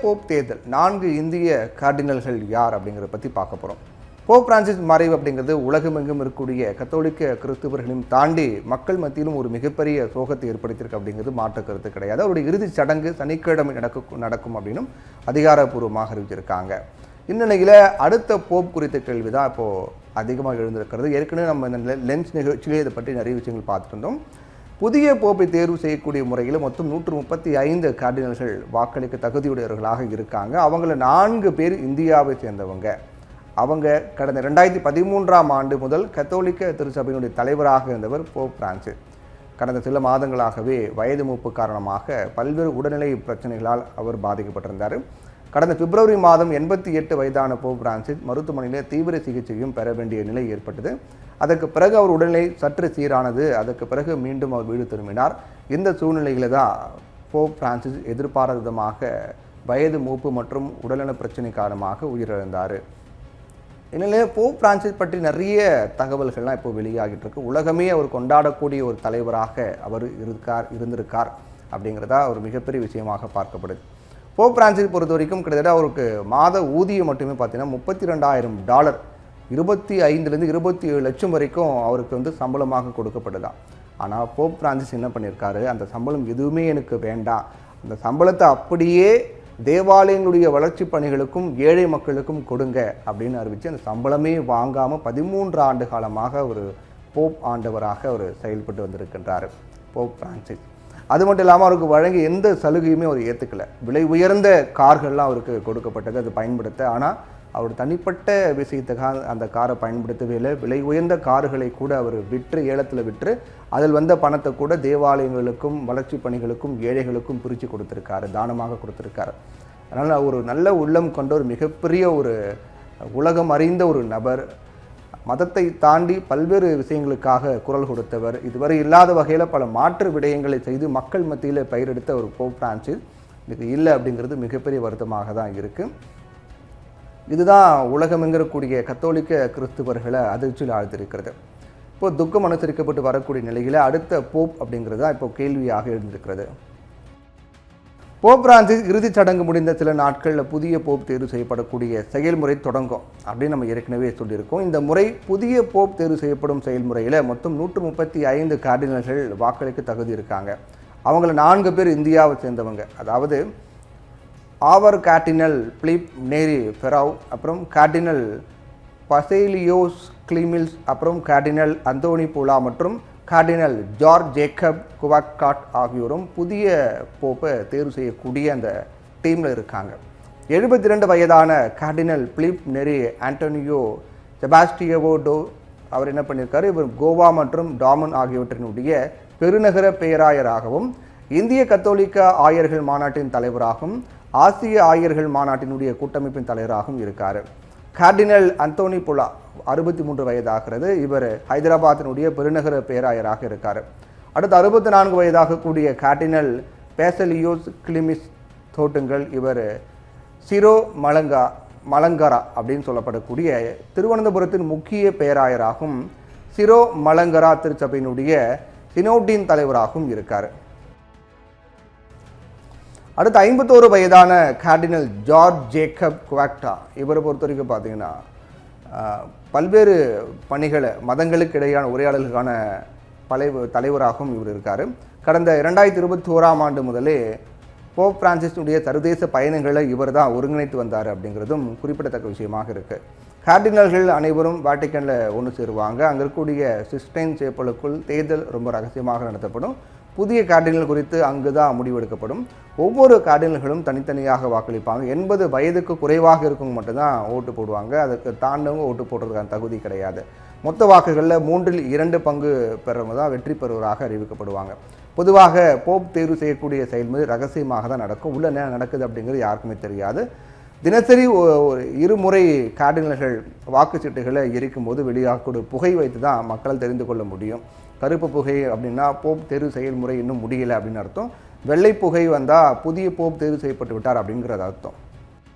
Pope தேர்தல் 4 இந்திய கார்டினல்கள் யார் அப்படிங்கிறத பற்றி பார்க்க போகிறோம். போப் பிரான்சிஸ் மறைவு அப்படிங்கிறது உலகமெங்கும் இருக்கக்கூடிய கத்தோலிக்க கிறிஸ்துவர்களையும் தாண்டி மக்கள் மத்தியிலும் ஒரு மிகப்பெரிய சோகத்தை ஏற்படுத்தியிருக்கு அப்படிங்கிறது மாற்று கருத்து கிடையாது. அவருடைய இறுதிச் சடங்கு சனிக்கிழமை நடக்கும் அப்படின்னும் அதிகாரப்பூர்வமாக அறிவிச்சிருக்காங்க. இந்நிலையில் அடுத்த போப் குறித்த கேள்வி தான் இப்போது அதிகமாக எழுந்திருக்கிறது. ஏற்கனவே நம்ம இந்த லென்ஸ் நிகழ்ச்சியிலே இதை பற்றி நிறைய விஷயங்கள் பார்த்துட்டு இருந்தோம். புதிய போப்பை தேர்வு செய்யக்கூடிய முறையில் மொத்தம் 135 கார்டினல்கள் வாக்களிக்க தகுதியுடையவர்களாக இருக்காங்க. அவங்கள 4 பேர் இந்தியாவை சேர்ந்தவங்க. அவங்க கடந்த 2013ஆம் ஆண்டு முதல் கத்தோலிக்க திருச்சபையினுடைய தலைவராக இருந்தவர் போப் பிரான்சிஸ். கடந்த சில மாதங்களாகவே வயது மூப்பு காரணமாக பல்வேறு உடல்நிலை பிரச்சனைகளால் அவர் பாதிக்கப்பட்டிருந்தார். கடந்த பிப்ரவரி மாதம் 88 வயதான போப் பிரான்சிஸ் மருத்துவமனையில் தீவிர சிகிச்சையும் பெற வேண்டிய நிலை ஏற்பட்டது. அதற்கு பிறகு அவர் உடல்நிலை சற்று சீரானது. அதற்கு பிறகு மீண்டும் அவர் வீடு திரும்பினார். இந்த சூழ்நிலையில் தான் போப் பிரான்சிஸ் எதிர்பாராத விதமாக வயது மூப்பு மற்றும் உடல்நல பிரச்சனை காரணமாக உயிரிழந்தார். இந்நிலையில் போப் பிரான்சிஸ் பற்றி நிறைய தகவல்கள்லாம் இப்போ வெளியாகிட்டு இருக்கு. உலகமே அவர் கொண்டாடக்கூடிய ஒரு தலைவராக அவர் இருந்திருக்கார் அப்படிங்கிறதா ஒரு மிகப்பெரிய விஷயமாக பார்க்கப்படுது. போப் பிரான்சிஸ் பொறுத்த வரைக்கும் கிட்டத்தட்ட அவருக்கு மாத ஊதியம் மட்டுமே பார்த்தீங்கன்னா $32,000 25 27 லட்சம் வரைக்கும் அவருக்கு சம்பளமாக கொடுக்கப்படுதான். ஆனால் போப் பிரான்சிஸ் என்ன பண்ணியிருக்காரு, அந்த சம்பளம் எதுவுமே எனக்கு வேண்டாம், அந்த சம்பளத்தை அப்படியே தேவாலயங்களுடைய வளர்ச்சி பணிகளுக்கும் ஏழை மக்களுக்கும் கொடுங்க அப்படின்னு அறிவித்து அந்த சம்பளமே வாங்காமல் 13 ஆண்டு காலமாக ஒரு போப் ஆண்டவராக அவர் செயல்பட்டு வந்திருக்கின்றார் போப் பிரான்சிஸ். அது மட்டும் இல்லாமல் அவருக்கு வழங்கிய எந்த சலுகையுமே அவர் ஏற்றுக்கலை. விலை உயர்ந்த கார்கள்லாம் அவருக்கு கொடுக்கப்பட்டது அது பயன்படுத்த. ஆனால் அவர் தனிப்பட்ட விஷயத்துக்காக அந்த காரை பயன்படுத்தவே இல்லை. விலை உயர்ந்த கார்களை கூட அவர் ஏலத்தில் விற்று அதில் வந்த பணத்தை கூட தேவாலயங்களுக்கும் வளர்ச்சி பணிகளுக்கும் ஏழைகளுக்கும் பிரித்து கொடுத்துருக்காரு, தானமாக கொடுத்துருக்காரு. அதனால் ஒரு நல்ல உள்ளம் கொண்ட ஒரு மிகப்பெரிய ஒரு உலகம் அறிந்த ஒரு நபர். மதத்தை தாண்டி பல்வேறு விஷயங்களுக்காக குரல் கொடுத்தவர். இதுவரை இல்லாத வகையில் பல மாற்று விடயங்களை செய்து மக்கள் மத்தியில் பயிரெடுத்த ஒரு போப் பிரான்சிஸ் இது இல்லை அப்படிங்கிறது மிகப்பெரிய வருத்தமாக தான் இருக்குது. இதுதான் உலகமெங்கக்கூடிய கத்தோலிக்க கிறிஸ்துவர்களை அதிர்ச்சியில் ஆழ்த்திருக்கிறது. இப்போ துக்கம் அனுசரிக்கப்பட்டு வரக்கூடிய நிலையில் அடுத்த போப் அப்படிங்கிறது தான் இப்போ கேள்வியாக எழுந்திருக்கிறது. போப் பிரான்சிஸ் இறுதிச் சடங்கு முடிந்த சில நாட்களில் புதிய போப் தேர்வு செய்யப்படக்கூடிய செயல்முறை தொடங்கும் அப்படின்னு நம்ம ஏற்கனவே சொல்லியிருக்கோம். இந்த முறை புதிய போப் தேர்வு செய்யப்படும் செயல்முறையில் மொத்தம் 135 கார்டினல்கள் வாக்களிக்க தகுதி இருக்காங்க. அவங்கள 4 பேர் இந்தியாவை சேர்ந்தவங்க. அதாவது ஆவர் கார்டினல் பிலிப் நேரி ஃபெராவ், அப்புறம் கார்டினல் பசேலியோஸ் கிளிமில்ஸ், அப்புறம் கார்டினல் அந்தோனி பூலா மற்றும் கார்டினல் ஜார்ஜ் ஜேக்கப் குவாக்காட் ஆகியோரும் புதிய போப்பை தேர்வு செய்யக்கூடிய அந்த டீமில் இருக்காங்க. 72 வயதான கார்டினல் பிலிப் நெரி ஆண்டோனியோ செபாஸ்டியோடோ அவர் என்ன பண்ணியிருக்காரு, இவர் கோவா மற்றும் டாமன் ஆகியவற்றினுடைய பெருநகர பேராயராகவும் இந்திய கத்தோலிக்க ஆயர்கள் மாநாட்டின் தலைவராகவும் ஆசிய ஆயர்கள் மாநாட்டினுடைய கூட்டமைப்பின் தலைவராகவும் இருக்கார். கார்டினல் அந்தோனி புலா 63 வயதாகிறது. இவர் ஹைதராபாத்தினுடைய பெருநகர பேராயராக இருக்கார். அடுத்து 64 வயதாக கூடிய கார்டினல் பேசலியோஸ் கிளிமிஸ் தோட்டுங்கள், இவர் சிரோ மலங்கரா அப்படின்னு சொல்லப்படக்கூடிய திருவனந்தபுரத்தின் முக்கிய பேராயராகவும் சிரோ மலங்கரா திருச்சபையினுடைய சினோட்டின் தலைவராகவும் இருக்கார். அடுத்து 51 வயதான கார்டினல் ஜார்ஜ் ஜேக்கப் குவாக்டா, இவரை பொறுத்த வரைக்கும் பார்த்தீங்கன்னா பல்வேறு பணிகளை மதங்களுக்கு இடையான உரையாடல்களுக்கான தலைவராகவும் இவர் இருக்கார். கடந்த 2021ஆம் ஆண்டு முதலே போப் பிரான்சிஸுடைய சர்வதேச பயணங்களை இவர் தான் ஒருங்கிணைத்து வந்தார் அப்படிங்கிறதும் குறிப்பிடத்தக்க விஷயமாக இருக்குது. கார்டினல்கள் அனைவரும் வாட்டிக்கனில் ஒன்று சேருவாங்க. அங்கே இருக்கக்கூடிய சிஸ்டைன் சேப்பலுக்குள் தேர்தல் ரொம்ப ரகசியமாக நடத்தப்படும். புதிய கார்டினல் குறித்து அங்கு தான் முடிவெடுக்கப்படும். ஒவ்வொரு கார்டினல்களும் தனித்தனியாக வாக்களிப்பாங்க. 80 வயதுக்கு குறைவாக இருக்கவங்க மட்டும்தான் ஓட்டு போடுவாங்க. அதுக்கு தாண்டவங்க ஓட்டு போடுறதுக்கான தகுதி கிடையாது. மொத்த வாக்குகளில் 2/3 பங்கு பெறவங்க தான் வெற்றி பெறுவராக அறிவிக்கப்படுவாங்க. பொதுவாக போப் தேர்வு செய்யக்கூடிய செயல்முறை ரகசியமாக தான் நடக்கும். உள்ள என்ன நடக்குது அப்படிங்கிறது யாருக்குமே தெரியாது. தினசரி 2 முறை கார்டினல்கள் வாக்குச்சீட்டுகளை எரிக்கும் போது வெளியாகக்கூடிய புகை வைத்து தான் மக்களால் தெரிந்து கொள்ள முடியும். கருப்பு புகை அப்படின்னா போப் தேர்வு செயல்முறை இன்னும் முடியலை அப்படின்னு அர்த்தம். வெள்ளை புகை வந்தால் புதிய போப் தேர்வு செய்யப்பட்டு விட்டார் அப்படிங்கிறது அர்த்தம்.